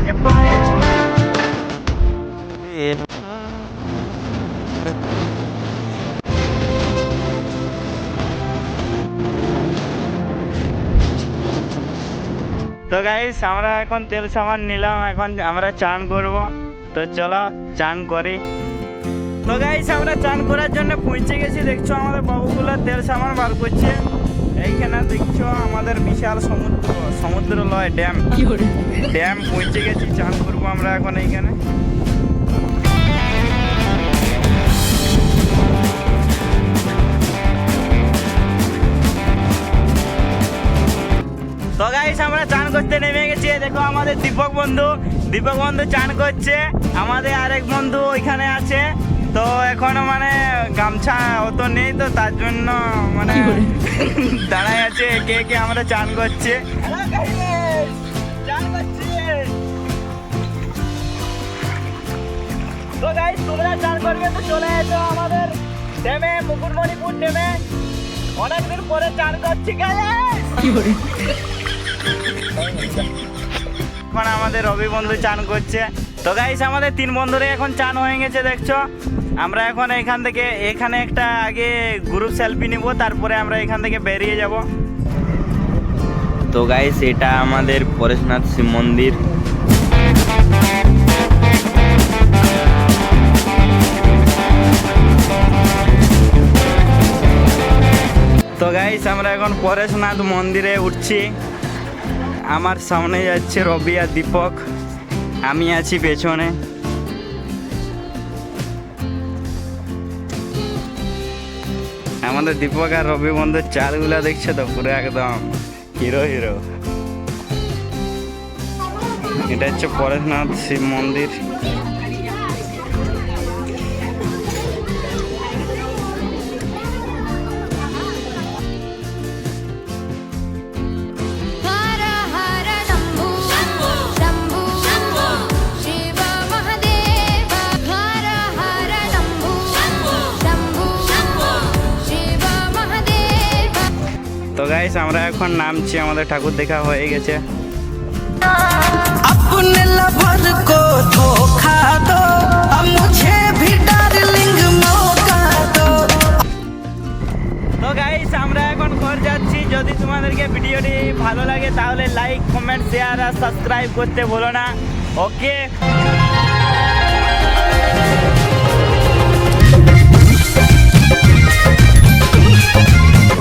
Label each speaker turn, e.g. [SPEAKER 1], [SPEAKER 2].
[SPEAKER 1] তো গাইস আমরা এখন তেল সাবান নিলাম, এখন আমরা চান করব। তো চলো চান করি। তো গাইস আমরা চান করার জন্য পৌঁছে গেছি। দেখছো আমাদের বাবুগুলো তেল সাবান বার করছে। এইখানে দেখছো আমাদের বিশাল সমুদ্র লয় ড্যাম পৌঁছে গেছি। চান করবো আমরা এখন এইখানে। তো গাইস আমরা চান করতে নেমে গেছি। দেখো আমাদের দীপক বন্ধু চান করছে। আমাদের আরেক বন্ধু ওইখানে আছে। তো এখনো মানে গামছা অত নেই, তো তার জন্য মানে দাঁড়ায় আছে। কে আমরা চান করছে। তো গাইস তোমরা চান করবে তো চলে এসো আমাদের ড্যামে, মুকুটমণিপুর ড্যামে। অনেকদিন পরে চান করছি গাইস। এখন আমাদের রবি বন্ধু চান করছে। তো গাইস আমাদের 3 বন্ধুরে এখন চান হয়ে গেছে। দেখছো আমরা এখন এখান থেকে এখানে একটা আগে গ্রুপ সেলফি নিব, তারপরে আমরা এখান থেকে বেরিয়ে যাব। তো গাইস এটা আমাদের পরেশনাথ শিব মন্দির। তো গাইস আমরা এখন পরেশনাথ মন্দিরে উঠছি। আমার সামনে যাচ্ছে রবি আর দীপক, আমি আছি পেছনে। আমাদের দীপক আর রবি বন্ধুর চালগুলা দেখছে তো পুরো একদম হিরো। এটা হচ্ছে পরেশনাথ শিব মন্দির। তো গাইস আমরা এখন নামছি, আমাদের ঠাকুর দেখা হয়ে গেছে।
[SPEAKER 2] अपने लवर को धोखा दो, अब मुझे भी डार्लिंग मौका दो।
[SPEAKER 1] তো গাইস আমরা এখন ঘর যাচ্ছি। যদি তোমাদেরকে ভিডিওটি ভালো লাগে তাহলে লাইক, কমেন্ট, শেয়ার আর সাবস্ক্রাইব করতে ভুলো না। ওকে।